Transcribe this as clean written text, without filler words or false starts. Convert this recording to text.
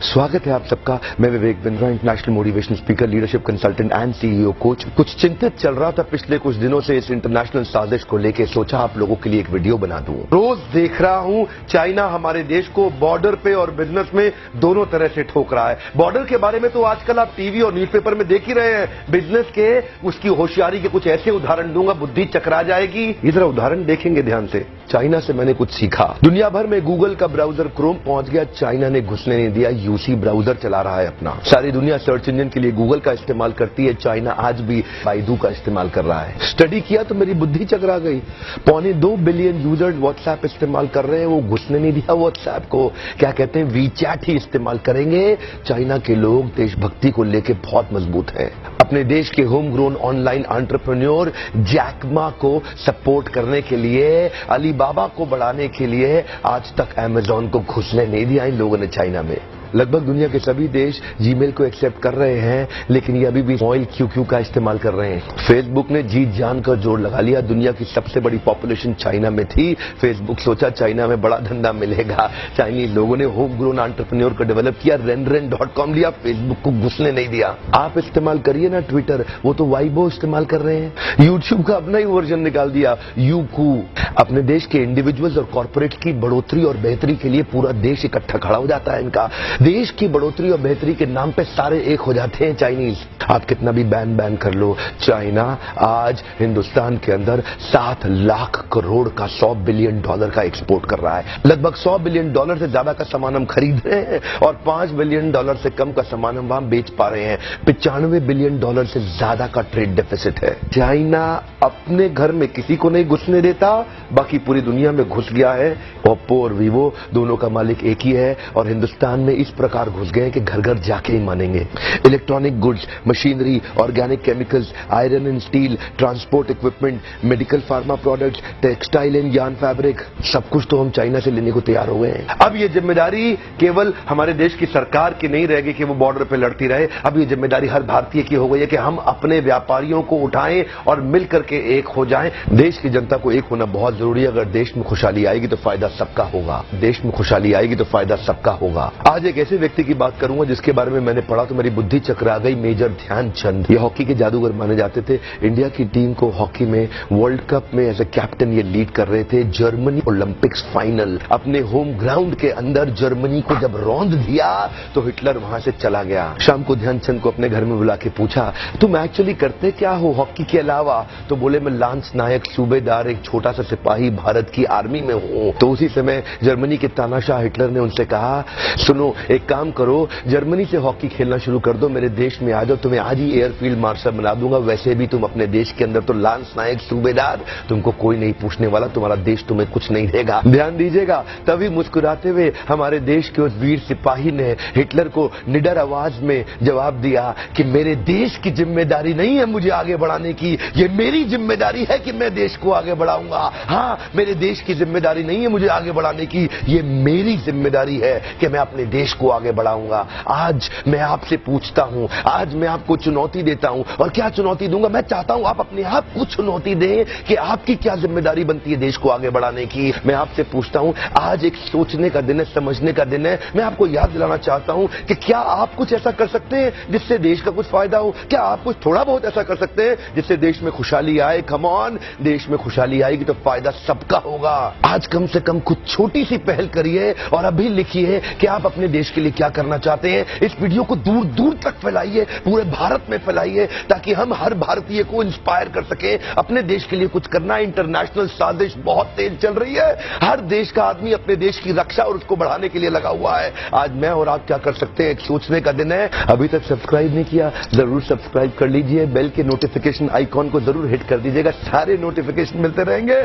स्वागत है आप सबका। मैं Vivek Bindra, international motivational speaker, leadership consultant and CEO coach. कुछ चिंतित चल रहा था पिछले कुछ दिनों से इस इंटरनेशनल साजिश को लेकर, सोचा आप लोगों के लिए एक वीडियो बना दूं। रोज देख रहा हूं चाइना हमारे देश को बॉर्डर पे और बिजनेस में दोनों तरह से ठोक रहा है। बॉर्डर के बारे में तो आजकल आप टीवी और न्यूज़पेपर में देख ही रहे हैं। बिजनेस के उसकी होशियारी के कुछ ऐसे उदाहरण दूंगा, बुद्धि चकरा जाएगी। इधर उदाहरण देखेंगे ध्यान से। चाइना से मैंने कुछ सीखा। दुनिया भर में गूगल का ब्राउजर क्रोम पहुंच गया, चाइना ने घुसने नहीं दिया। यूसी ब्राउजर चला रहा है अपना। सारी दुनिया सर्च इंजन के लिए गूगल का इस्तेमाल करती है, चाइना आज भी बाइडू का इस्तेमाल कर रहा है। स्टडी किया तो मेरी बुद्धि चकरा गई। 2.25 बिलियन यूजर्स व्हाट्सएप इस्तेमाल कर रहे हैं, वो घुसने नहीं दिया व्हाट्सएप को। क्या कहते हैं, वीचैट ही इस्तेमाल करेंगे। चाइना के लोग देशभक्ति को लेकर बहुत मजबूत हैं। अपने देश के home grown online entrepreneur Jack को सपोर्ट करने के लिए, अलीबाबा को बढ़ाने के लिए आज तक अमेजॉन को घुसने नहीं दिया इन लोगों ने चाइना में। लगभग दुनिया के सभी देश जीमेल को एक्सेप्ट कर रहे हैं, लेकिन ये अभी भी ऑयल क्यू का इस्तेमाल कर रहे हैं। फेसबुक ने जीत जान कर जोर लगा लिया। दुनिया की सबसे बड़ी पॉपुलेशन चाइना में थी। फेसबुक सोचा चाइना में बड़ा धंधा मिलेगा। चाइनीज लोगों ने होम ग्रोन एंटरप्रेन्योर को डेवलप किया, renren.com लिया, फेसबुक को घुसने नहीं दिया। आप इस्तेमाल करिए ना ट्विटर, वो तो वाइबो इस्तेमाल कर रहे हैं। यूट्यूब का अपना ही वर्जन निकाल दिया, यूकू। अपने देश के इंडिविजुअल्स और कॉर्पोरेट की बढ़ोतरी और बेहतरी के लिए पूरा देश इकट्ठा खड़ा हो जाता है इनका। देश की बढ़ोतरी और बेहतरी के नाम पे सारे एक हो जाते हैं चाइनीज। आप कितना भी बैन कर लो, चाइना आज हिंदुस्तान के अंदर 7 लाख करोड़ का $100 बिलियन का एक्सपोर्ट कर रहा है। लगभग $100 बिलियन से ज्यादा का सामान हम खरीद रहे हैं और $5 बिलियन से कम का सामान हम वहां बेच पा रहे हैं। $95 बिलियन से ज्यादा का ट्रेड डेफिसिट है। चाइना अपने घर में किसी को नहीं घुसने देता, बाकी पूरी दुनिया में घुस गया है। ओप्पो और वीवो दोनों का मालिक एक ही है और हिंदुस्तान में इस प्रकार घुस गए कि घर घर जाके ही मानेंगे। Electronic goods, machinery, organic chemicals, iron and steel, transport equipment, medical pharma products, textile and yarn fabric, सब कुछ तो हम चाइना से लेने को तैयार हो गए हैं। अब ये जिम्मेदारी केवल हमारे देश की सरकार की नहीं रहेगी कि वो बॉर्डर पे लड़ती रहे। अब ये जिम्मेदारी हर भारतीय की हो गई है कि हम अपने व्यापारियों को उठाएं और मिल करके एक हो जाएं। देश की जनता को एक होना बहुत जरूरी है। अगर देश में खुशहाली आएगी तो फायदा सबका होगा। देश में खुशहाली आएगी तो फायदा सबका होगा। आज एक ऐसे व्यक्ति की बात करूंगा जिसके बारे में मैंने पढ़ा तो मेरी बुद्धि चकरा गई। मेजर ध्यानचंद, ये हॉकी के जादूगर माने जाते थे। इंडिया की टीम को हॉकी में वर्ल्ड कप में एज ए कैप्टन ये लीड कर रहे थे। जर्मनी ओलंपिक्स फाइनल अपने होम ग्राउंड के अंदर जर्मनी को जब रौंद दिया तो हिटलर वहां से चला गया। शाम को ध्यानचंद को अपने घर में बुला के पूछा, तुम एक्चुअली करते क्या हो हॉकी के अलावा? तो बोले, मैं लांस नायक सूबेदार, एक छोटा सा सिपाही भारत की आर्मी में हूं। तो उसी समय जर्मनी के तानाशाह हिटलर ने उनसे कहा, सुनो एक काम करो, जर्मनी से हॉकी खेलना शुरू कर दो, मेरे देश में आ जाओ, तुम्हें आज ही एयरफील्ड मार्शल बना दूंगा। वैसे भी तुम अपने देश के अंदर तो लांस नायक सूबेदार, तुमको कोई नहीं पूछने वाला, तुम्हारा देश तुम्हें कुछ नहीं देगा। ध्यान दीजिएगा। तभी मुस्कुराते हुए हमारे देश के उस वीर सिपाही ने हिटलर को निडर आवाज में जवाब दिया कि मेरे देश की जिम्मेदारी नहीं है मुझे आगे बढ़ाने की, ये मेरी जिम्मेदारी है कि मैं देश को आगे बढ़ाऊंगा। हाँ, मेरे देश की जिम्मेदारी नहीं है मुझे आगे बढ़ाने की, ये मेरी जिम्मेदारी है कि मैं अपने देश को आगे बढ़ाऊंगा। आज मैं आपसे पूछता हूं, आज मैं आपको चुनौती देता हूं। और क्या चुनौती दूंगा? मैं चाहता हूं आप अपने आप को चुनौती दें कि आपकी क्या जिम्मेदारी बनती है देश को आगे बढ़ाने की। मैं आपसे पूछता हूं, आज एक सोचने का दिन है, समझने का दिन है। मैं आपको याद दिलाना चाहता हूं कि क्या आप कुछ ऐसा कर सकते हैं जिससे देश का कुछ फायदा हो? क्या आप कुछ थोड़ा बहुत ऐसा कर सकते हैं जिससे देश में खुशहाली आए? कम ऑन, देश में खुशहाली आएगी तो फायदा सबका होगा। आज कम से कम कुछ छोटी सी पहल करिए और अभी लिखिए कि आप अपने देश के लिए क्या करना चाहते हैं। इस वीडियो को दूर दूर तक फैलाइए, पूरे भारत में फैलाइए, ताकि हम हर भारतीय को इंस्पायर कर सके अपने देश के लिए कुछ करना। इंटरनेशनल साजिश बहुत तेज चल रही है। हर देश का आदमी अपने देश की रक्षा और उसको बढ़ाने के लिए लगा हुआ है। आज मैं और आप क्या कर सकते हैं, एक सोचने का दिन है। अभी तक सब्सक्राइब नहीं किया, जरूर सब्सक्राइब कर लीजिए। बेल के नोटिफिकेशन आइकॉन को जरूर हिट कर दीजिएगा, सारे नोटिफिकेशन मिलते रहेंगे।